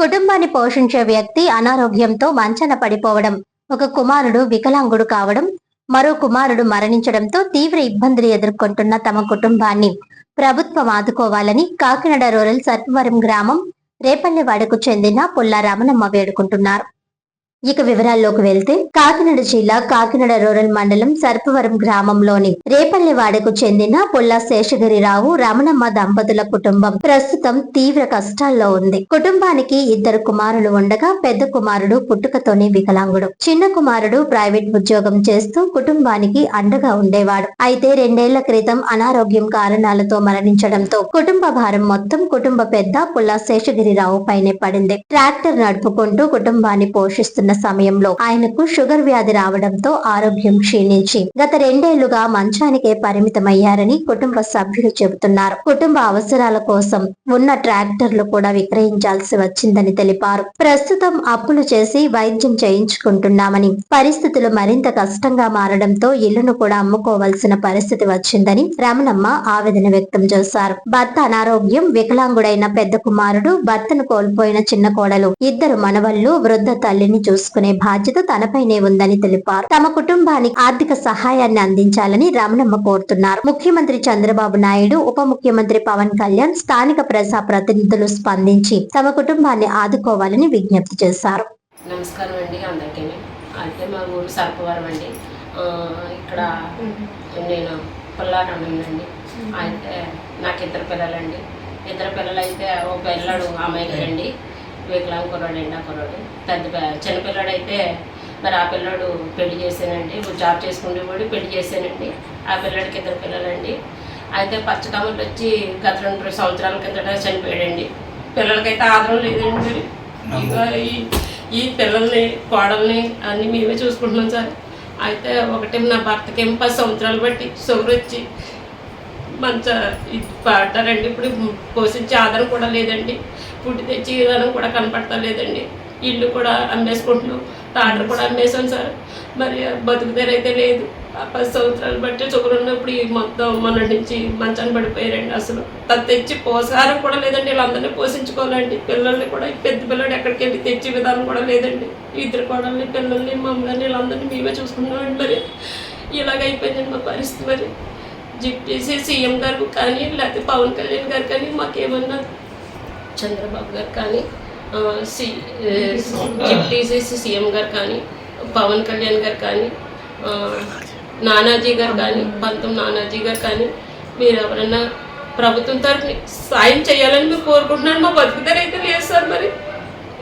కుటుంబాన్ని పోషించే వ్యక్తి అనారోగ్యంతో మంచాన పడిపోవడం, ఒక కుమారుడు వికలాంగుడు కావడం, మరో కుమారుడు మరణించడంతో తీవ్ర ఇబ్బందులు ఎదుర్కొంటున్న తమ కుటుంబాన్ని ప్రభుత్వం ఆదుకోవాలని కాకినాడ రూరల్ సర్పవరం గ్రామం రేపల్లెవాడకు చెందిన పుల్లా రమణమ్మ వేడుకుంటున్నారు. ఇక వివరాల్లోకి వెళ్తే కాకినాడ జిల్లా కాకినాడ రూరల్ మండలం సర్పవరం గ్రామంలోని రేపల్లెవాడకు చెందిన పుల్లా శేషగిరిరావు రమణమ్మ దంపతుల కుటుంబం ప్రస్తుతం తీవ్ర కష్టాల్లో ఉంది. కుటుంబానికి 2 కుమారులు ఉండగా పెద్ద కుమారుడు పుట్టుకతోనే వికలాంగుడు. చిన్న కుమారుడు ప్రైవేట్ ఉద్యోగం చేస్తూ కుటుంబానికి అండగా ఉండేవాడు. అయితే 2 ఏళ్ల క్రితం అనారోగ్యం కారణాలతో మరణించడంతో కుటుంబ భారం మొత్తం కుటుంబ పెద్ద పుల్లా శేషగిరిరావు పైనే పడింది. ట్రాక్టర్ నడుపుకుంటూ కుటుంబాన్ని పోషిస్తున్న సమయంలో ఆయనకు షుగర్ వ్యాధి రావడంతో ఆరోగ్యం క్షీణించి గత 2 ఏళ్లుగా మంచానికే పరిమితమయ్యారని కుటుంబ సభ్యులు చెబుతున్నారు. కుటుంబ అవసరాల కోసం ఉన్న ట్రాక్టర్లు కూడా విక్రయించాల్సి వచ్చిందని తెలిపారు. ప్రస్తుతం అప్పులు చేసి వైద్యం చేయించుకుంటున్నామని, పరిస్థితులు మరింత కష్టంగా మారడంతో ఇల్లును కూడా అమ్ముకోవాల్సిన పరిస్థితి వచ్చిందని రమణమ్మ ఆవేదన వ్యక్తం చేశారు. భర్త అనారోగ్యం, వికలాంగుడైన పెద్ద కుమారుడు, భర్తను కోల్పోయిన చిన్న కోడలు, 2 మనవళ్లు, వృద్ధ తల్లిని చూసుకునే బాధ్యత తనపైనే ఉందని తెలిపారు. తమ కుటుంబానికి ఆర్థిక సహాయాన్ని అందించాలని రమణమ్మ కోరుతున్నారు. ముఖ్యమంత్రి చంద్రబాబు నాయుడు, ఉప ముఖ్యమంత్రి పవన్ కళ్యాణ్, స్థానిక ప్రజా ప్రతినిధులు స్పందించి తమ కుటుంబాన్ని ఆదుకోవాలని విజ్ఞప్తి చేశారు. నమస్కారం అండి అందరికీ. అంటే మా ఊరు సర్పవరం అండి. ఇక్కడ నేను పుల్లా రమణండి. అయితే నాకు 2 పిల్లలండి. 2 పిల్లలు అయితే ఒక పిల్లడు అమ్మాయిగారండి, వికలాంగ కుర్రాడండి. ఆ కుర్రాడు చిన్నపిల్లాడైతే మరి ఆ పిల్లాడు పెళ్లి చేశానండి. జాబ్ చేసుకుంటే కూడా పెళ్లి చేశానండి. ఆ పిల్లాడికి 2 పిల్లలండి. అయితే పచ్చకమ్మలు వచ్చి గత 2 సంవత్సరాల కిందట చనిపోయాడండి. పిల్లలకైతే ఆదరణ లేదండి. మరి ఈ పిల్లల్ని కోడల్ని అన్నీ మేమే చూసుకుంటున్నాం సార్. అయితే ఒకటి నా భర్తకి 10 సంవత్సరాలు బట్టి షుగర్ వచ్చి ఇది పడ్డారండి. ఇప్పుడు పోషించే ఆధారం కూడా లేదండి. ఫుడ్ తెచ్చి విధానం కూడా కనపడతలేదండి. ఇల్లు కూడా అమ్మేసుకుంటున్నాం, టాటర్ కూడా అమ్మేసాం సార్. మరి బతుకుదేరైతే లేదు. 10 సంవత్సరాలు బట్టి షుగర్ ఉన్నప్పుడు ఈ మొత్తం మొన్నటి నుంచి మంచాన్ని పడిపోయారండి. అసలు తను తెచ్చి పోషకారం కూడా లేదండి. వీళ్ళందరినీ పోషించుకోవాలండి. పిల్లల్ని కూడా పెద్ద పిల్లడు ఎక్కడికి వెళ్ళి తెచ్చే విధానం కూడా లేదండి. 2 కోడల్ని, పిల్లల్ని, మమ్మల్ని వీళ్ళందరినీ మేమే చూసుకున్నామండి. మరి ఇలాగైపోయిందండి మా పరిస్థితి. మరి జిప్టీసీ సీఎం గారు కానీ, లేకపోతే పవన్ కళ్యాణ్ గారు కానీ, మాకేమన్నా చంద్రబాబు గారు కానీ, జిప్టీసీ సీఎం గారు కానీ, పవన్ కళ్యాణ్ గారు కానీ, నానాజీ గారు కానీ, పంతం నానాజీ గారు కానీ, మీరు ఎవరన్నా ప్రభుత్వం తరఫున సాయం చేయాలని మేము కోరుకుంటున్నాను. మా బతుకుతారైతే లేదు